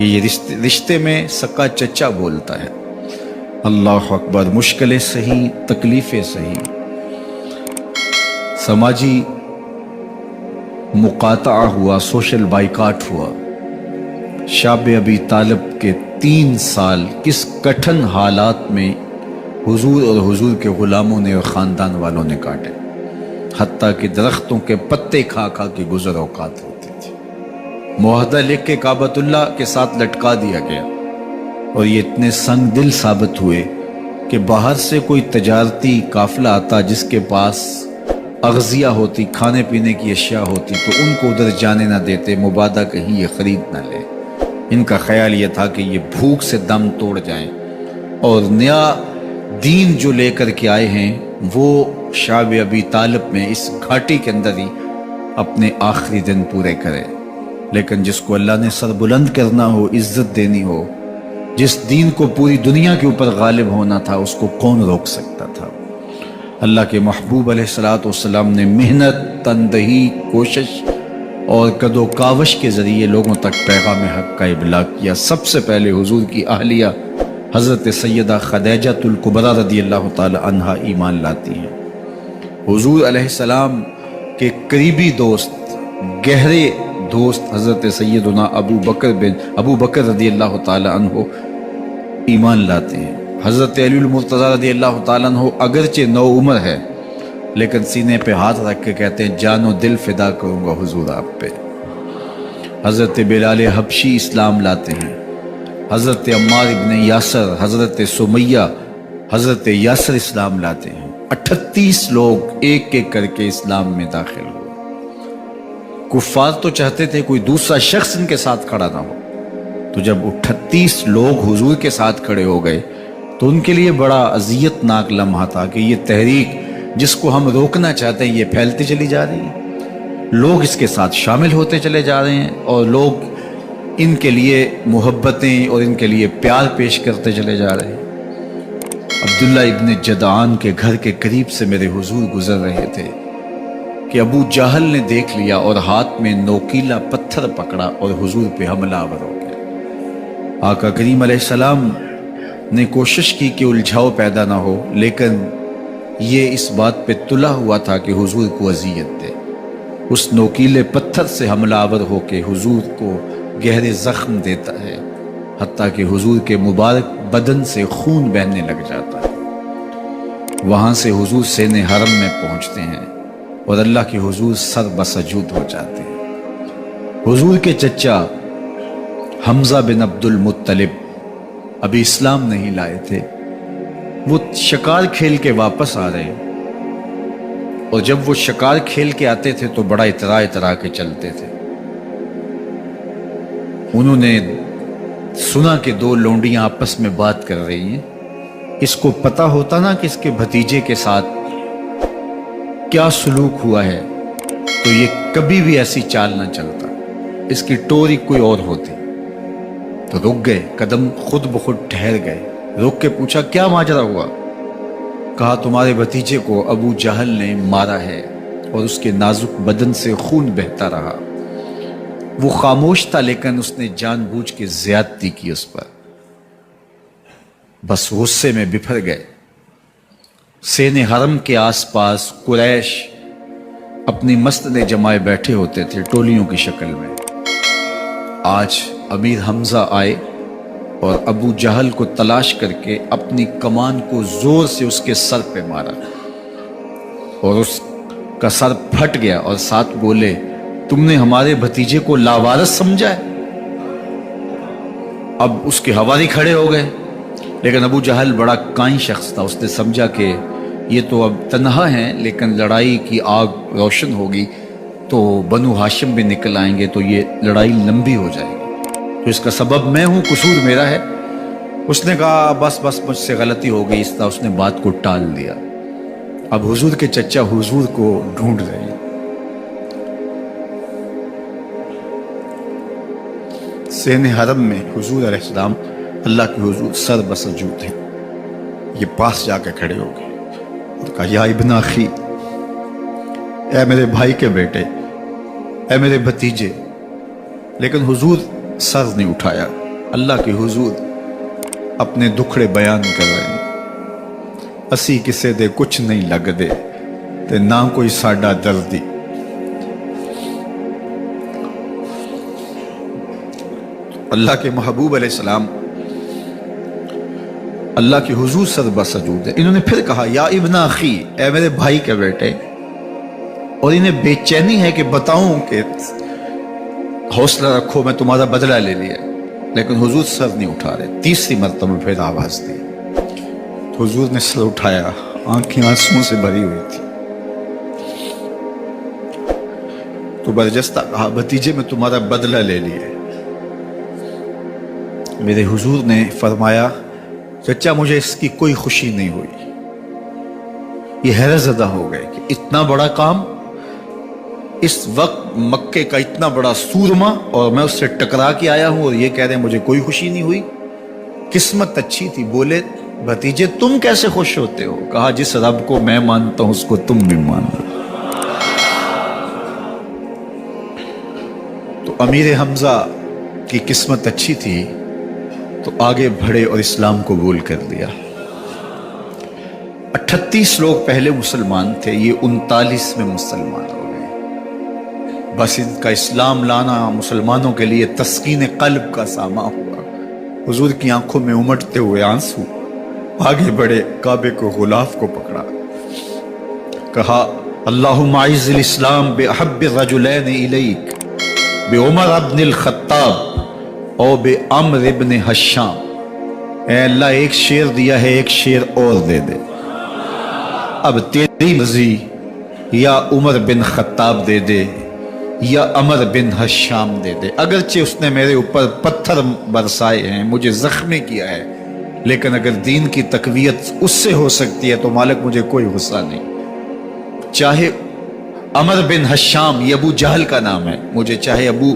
یہ رشتے میں سکا چچا بولتا ہے۔ اللہ اکبر، مشکلیں صحیح، تکلیفیں صحیح، سماجی مقاطعہ ہوا، سوشل بائیکاٹ ہوا۔ شاب ابی طالب کے 3 سال کس کٹھن حالات میں حضور اور حضور کے غلاموں نے اور خاندان والوں نے کاٹے، حتیٰ کہ درختوں کے پتے کھا کھا کے گزر اوقات ہوتی تھی۔ معاہدہ لکھ کے کعبۃ اللہ کے ساتھ لٹکا دیا گیا، اور یہ اتنے سنگ دل ثابت ہوئے کہ باہر سے کوئی تجارتی قافلہ آتا جس کے پاس اغذیہ ہوتی، کھانے پینے کی اشیاء ہوتی، تو ان کو ادھر جانے نہ دیتے، مبادہ کہیں یہ خرید نہ لے۔ ان کا خیال یہ تھا کہ یہ بھوک سے دم توڑ جائیں، اور نیا دین جو لے کر کے آئے ہیں وہ شاب ابی طالب میں اس گھاٹی کے اندر ہی اپنے آخری دن پورے کرے۔ لیکن جس کو اللہ نے سر بلند کرنا ہو، عزت دینی ہو، جس دین کو پوری دنیا کے اوپر غالب ہونا تھا، اس کو کون روک سکتا تھا؟ اللہ کے محبوب علیہ الصلوۃ والسلام نے محنت، تندہی، کوشش اور کد و کاوش کے ذریعے لوگوں تک پیغام حق کا ابلاغ کیا۔ سب سے پہلے حضور کی اہلیہ حضرت سیدہ خدیجہ الکبریٰ رضی اللہ تعالی عنہا ایمان لاتی ہیں۔ حضور علیہ السلام کے قریبی دوست، گہرے دوست حضرت سیدنا ابو بکر رضی اللہ تعالی عنہ ایمان لاتے ہیں۔ حضرت علی المرتضیٰ رضی اللہ تعالیٰ عنہ اگرچہ نو عمر ہے، لیکن سینے پہ ہاتھ رکھ کے کہتے ہیں جان و دل فدا کروں گا حضور آپ پہ۔ حضرت بلال حبشی اسلام لاتے ہیں۔ حضرت عمار ابن یاسر، حضرت سمیہ، حضرت یاسر اسلام لاتے ہیں۔ 38 لوگ ایک ایک کر کے اسلام میں داخل ہوئے۔ کفار تو چاہتے تھے کوئی دوسرا شخص ان کے ساتھ کھڑا نہ ہو، تو جب 38 لوگ حضور کے ساتھ کھڑے ہو گئے تو ان کے لیے بڑا اذیت ناک لمحہ تھا کہ یہ تحریک جس کو ہم روکنا چاہتے ہیں یہ پھیلتی چلی جا رہی ہے، لوگ اس کے ساتھ شامل ہوتے چلے جا رہے ہیں، اور لوگ ان کے لیے محبتیں اور ان کے لیے پیار پیش کرتے چلے جا رہے ہیں۔ عبداللہ ابن جدعان کے گھر کے قریب سے میرے حضور گزر رہے تھے کہ ابو جہل نے دیکھ لیا اور ہاتھ میں نوکیلا پتھر پکڑا اور حضور پہ حملہ آور ہو گیا۔ آقا کریم علیہ السلام نے کوشش کی کہ الجھاؤ پیدا نہ ہو، لیکن یہ اس بات پہ تلا ہوا تھا کہ حضور کو اذیت دے۔ اس نوکیلے پتھر سے حملہ آور ہو کے حضور کو گہرے زخم دیتا ہے، حتیٰ کہ حضور کے مبارک بدن سے خون بہنے لگ جاتا ہے۔ وہاں سے حضور سین حرم میں پہنچتے ہیں اور اللہ کے حضور سر بسجود ہو جاتے ہیں۔ حضور کے چچا حمزہ بن عبد المطلب ابھی اسلام نہیں لائے تھے، وہ شکار کھیل کے واپس آ رہے ہیں، اور جب وہ شکار کھیل کے آتے تھے تو بڑا اترا کے چلتے تھے۔ انہوں نے سنا کہ 2 لونڈیاں آپس میں بات کر رہی ہیں۔ اس کو پتہ ہوتا نا کہ اس کے بھتیجے کے ساتھ کیا سلوک ہوا ہے تو یہ کبھی بھی ایسی چال نہ چلتا، اس کی ٹوری کوئی اور ہوتی۔ تو رک گئے، قدم خود بخود ٹھہر گئے، رک کے پوچھا کیا ماجرا ہوا؟ کہا تمہارے بھتیجے کو ابو جہل نے مارا ہے اور اس کے نازک بدن سے خون بہتا رہا۔ وہ خاموش تھا، لیکن اس نے جان بوجھ کے زیادتی کی اس پر، بس غصے میں بفر گئے۔ سین حرم کے آس پاس قریش اپنی مسندیں جمائے بیٹھے ہوتے تھے ٹولیوں کی شکل میں۔ آج امیر حمزہ آئے اور ابو جہل کو تلاش کر کے اپنی کمان کو زور سے اس کے سر پہ مارا، اور اس کا سر پھٹ گیا، اور ساتھ بولے تم نے ہمارے بھتیجے کو لاوارث سمجھا ہے؟ اب اس کے حواری کھڑے ہو گئے، لیکن ابو جہل بڑا کائن شخص تھا، اس نے سمجھا کہ یہ تو اب تنہا ہیں، لیکن لڑائی کی آگ روشن ہوگی تو بنو ہاشم بھی نکل آئیں گے، تو یہ لڑائی لمبی ہو جائے گی، تو اس کا سبب میں ہوں، قصور میرا ہے۔ اس نے کہا بس مجھ سے غلطی ہو گئی، اس طرح اس نے بات کو ٹال دیا۔ اب حضور کے چچا حضور کو ڈھونڈ رہے ہیں۔ سین حرم میں حضور علیہ السلام اللہ کے حضور سر بسجود ہیں۔ یہ پاس جا کے کھڑے ہو گئے اور کہا یا ابن اخی، اے میرے بھائی کے بیٹے، اے میرے بھتیجے، لیکن حضور سر نہیں اٹھایا۔ اللہ کے حضور اپنے دکھڑے بیان کر رہے ہیں. اسی کسے دے کچھ نہیں لگ دے تے نہ کوئی ساڈا دردی. اللہ کے محبوب علیہ السلام اللہ کے حضور سر بسجود ہے. انہوں نے پھر کہا یا ابن اخی، اے میرے بھائی کے بیٹے. اور انہیں بے چینی ہے کہ بتاؤں کہ حوصلہ رکھو میں تمہارا بدلہ لے لیا، لیکن حضور سر نہیں اٹھا رہے. تیسری مرتبہ پھر آواز دی تو حضور نے سر اٹھایا، آنکھیں آنسوں سے بھری ہوئی تھی. تو برجستہ کہا بھتیجے میں تمہارا بدلہ لے لیے. میرے حضور نے فرمایا چچا مجھے اس کی کوئی خوشی نہیں ہوئی. یہ حیرت زدہ ہو گئے کہ اتنا بڑا کام، اس وقت مکے کا اتنا بڑا سورما، اور میں اس سے ٹکرا کے آیا ہوں اور یہ کہہ رہے ہیں مجھے کوئی خوشی نہیں ہوئی. قسمت اچھی تھی. بولے بھتیجے تم کیسے خوش ہوتے ہو؟ کہا جس رب کو میں مانتا ہوں اس کو تم بھی مانو. تو امیر حمزہ کی قسمت اچھی تھی تو آگے بڑھے اور اسلام قبول کر لیا. 38 لوگ پہلے مسلمان تھے، یہ 39 میں مسلمان ہو گئے. بس ان کا اسلام لانا مسلمانوں کے لیے تسکین قلب کا ساما ہوا. حضور کی آنکھوں میں امٹتے ہوئے آنسو. آگے بڑھے، کعبے کو غلاف کو پکڑا، کہا اللہم اعز الاسلام باحب الرجلین الیک بعمر بن الخطاب او بے عمر ابن حشام. اے اللہ ایک شیر دیا ہے، ایک شیر اور دے دے. اب تیری مرضی، یا عمر بن خطاب دے دے یا عمر بن حشام دے دے. اگرچہ اس نے میرے اوپر پتھر برسائے ہیں، مجھے زخمی کیا ہے، لیکن اگر دین کی تقویت اس سے ہو سکتی ہے تو مالک مجھے کوئی غصہ نہیں. چاہے عمر بن حشام، یہ ابو جہل کا نام ہے، مجھے چاہے ابو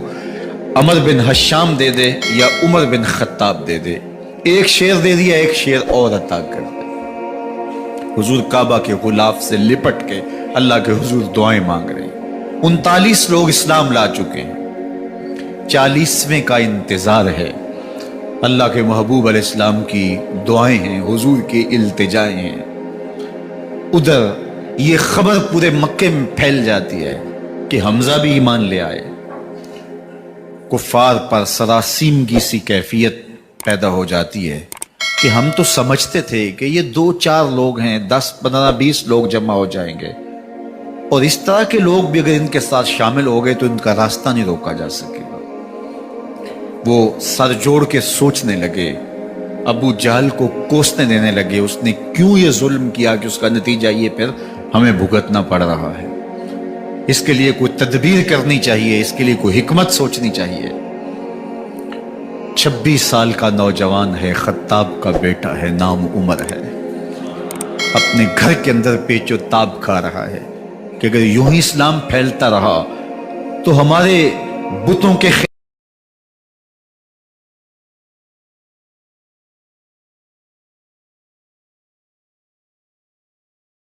عمر بن حشام دے دے یا عمر بن خطاب دے دے. ایک شیر دے دیا، ایک شیر اور عطا کر دے. حضور کعبہ کے غلاف سے لپٹ کے اللہ کے حضور دعائیں مانگ رہے ہیں. 39 لوگ اسلام لا چکے ہیں، 40ویں کا انتظار ہے. اللہ کے محبوب علیہ السلام کی دعائیں ہیں، حضور کی التجائیں ہیں. ادھر یہ خبر پورے مکے میں پھیل جاتی ہے کہ حمزہ بھی ایمان لے آئے. کفار پر سراسیمگی سی کیفیت پیدا ہو جاتی ہے کہ ہم تو سمجھتے تھے کہ یہ 2-4 لوگ ہیں، 10-15-20 لوگ جمع ہو جائیں گے، اور اس طرح کے لوگ بھی اگر ان کے ساتھ شامل ہو گئے تو ان کا راستہ نہیں روکا جا سکے گا. وہ سر جوڑ کے سوچنے لگے، ابو جہل کو کوسنے دینے لگے اس نے کیوں یہ ظلم کیا کہ اس کا نتیجہ یہ پھر ہمیں بھگتنا پڑ رہا ہے. اس کے لیے کوئی تدبیر کرنی چاہیے، اس کے لیے کوئی حکمت سوچنی چاہیے. 26 سال کا نوجوان ہے، خطاب کا بیٹا ہے، نام عمر ہے. اپنے گھر کے اندر پیچ و تاب کھا رہا ہے کہ اگر یوں ہی اسلام پھیلتا رہا تو ہمارے بتوں کے